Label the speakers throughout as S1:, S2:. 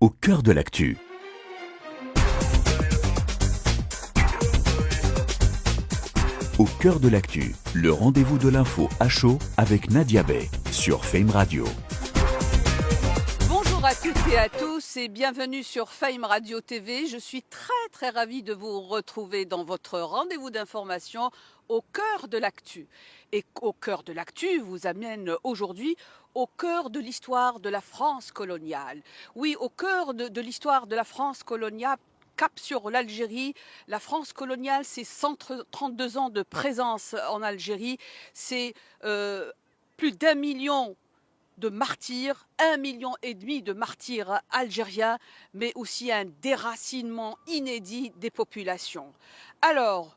S1: au cœur de l'actu. Au cœur de l'actu, le rendez-vous de l'info à chaud avec Nadia Bey sur Fame Radio.
S2: Bonjour à toutes et à tous et bienvenue sur Fame Radio TV. Je suis très ravie de vous retrouver dans votre rendez-vous d'information au cœur de l'actu. Et au cœur de l'actu vous amène aujourd'hui au cœur de l'histoire de la France coloniale. Oui, au cœur de l'histoire de la France coloniale. Cap sur l'Algérie. La France coloniale, c'est 132 ans de présence en Algérie. C'est plus d'1 million de martyrs, 1,5 million de martyrs algériens, mais aussi un déracinement inédit des populations. Alors,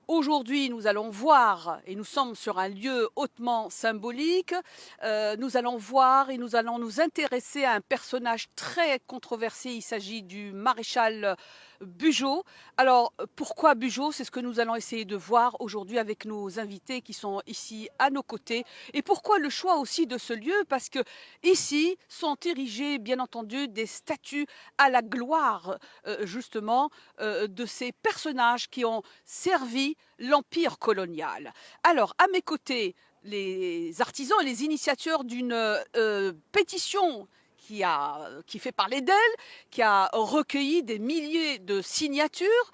S2: aujourd'hui, nous allons voir, et nous sommes sur un lieu hautement symbolique, nous allons voir et nous allons nous intéresser à un personnage très controversé. Il s'agit du maréchal Bugeaud. Alors, pourquoi Bugeaud? C'est ce que nous allons essayer de voir aujourd'hui avec nos invités qui sont ici à nos côtés. Et pourquoi le choix aussi de ce lieu? Parce que ici sont érigées, bien entendu, des statues à la gloire, justement, de ces personnages qui ont servi l'empire colonial. Alors, à mes côtés, les artisans et les initiateurs d'une pétition qui fait parler d'elle, qui a recueilli des milliers de signatures,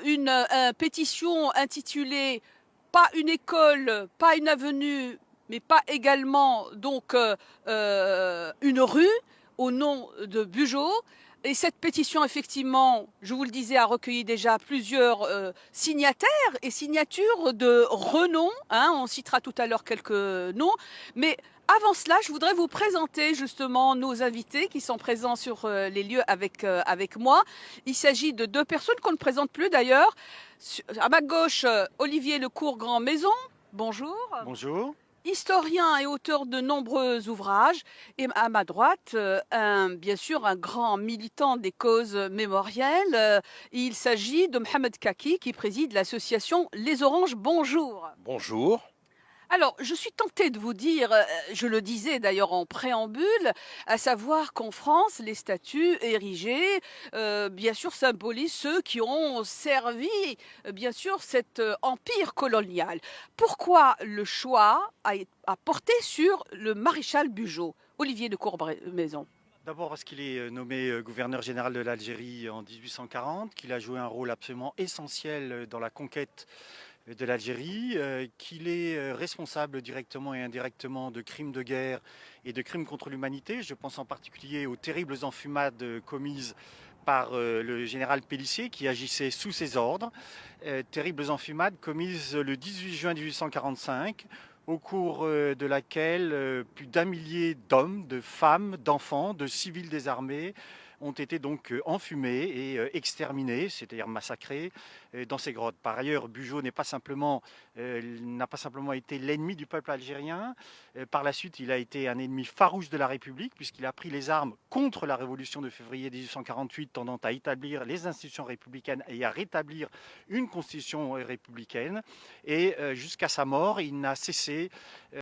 S2: une pétition intitulée Pas une école, pas une avenue, mais pas également donc une rue au nom de Bugeaud. Et cette pétition, effectivement, je vous le disais, a recueilli déjà plusieurs signataires et signatures de renom. On citera tout à l'heure quelques noms. Mais avant cela, je voudrais vous présenter justement nos invités qui sont présents sur les lieux avec moi. Il s'agit de deux personnes qu'on ne présente plus d'ailleurs. À ma gauche, Olivier Lecourt-Grand-Maison. Bonjour.
S3: Bonjour.
S2: Historien et auteur de nombreux ouvrages, et à ma droite, bien sûr, un grand militant des causes mémorielles. Il s'agit de Mohamed Kaki, qui préside l'association Les Oranges. Bonjour.
S3: Bonjour.
S2: Alors, je suis tentée de vous dire, je le disais d'ailleurs en préambule, à savoir qu'en France, les statues érigées, bien sûr, symbolisent ceux qui ont servi, bien sûr, cet empire colonial. Pourquoi le choix a porté sur le maréchal Bugeaud, Olivier de Courmaison?
S3: D'abord parce qu'il est nommé gouverneur général de l'Algérie en 1840, qu'il a joué un rôle absolument essentiel dans la conquête de l'Algérie, qu'il est responsable directement et indirectement de crimes de guerre et de crimes contre l'humanité. Je pense en particulier aux terribles enfumades commises par le général Pélissier qui agissait sous ses ordres. Terribles enfumades commises le 18 juin 1845 au cours de laquelle plus d'1 millier d'hommes, de femmes, d'enfants, de civils désarmés ont été donc enfumés et exterminés, c'est-à-dire massacrés dans ces grottes. Par ailleurs, Bugeaud n'a pas simplement été l'ennemi du peuple algérien. Par la suite, il a été un ennemi farouche de la République puisqu'il a pris les armes contre la révolution de février 1848 tendant à établir les institutions républicaines et à rétablir une constitution républicaine. Et jusqu'à sa mort, il n'a cessé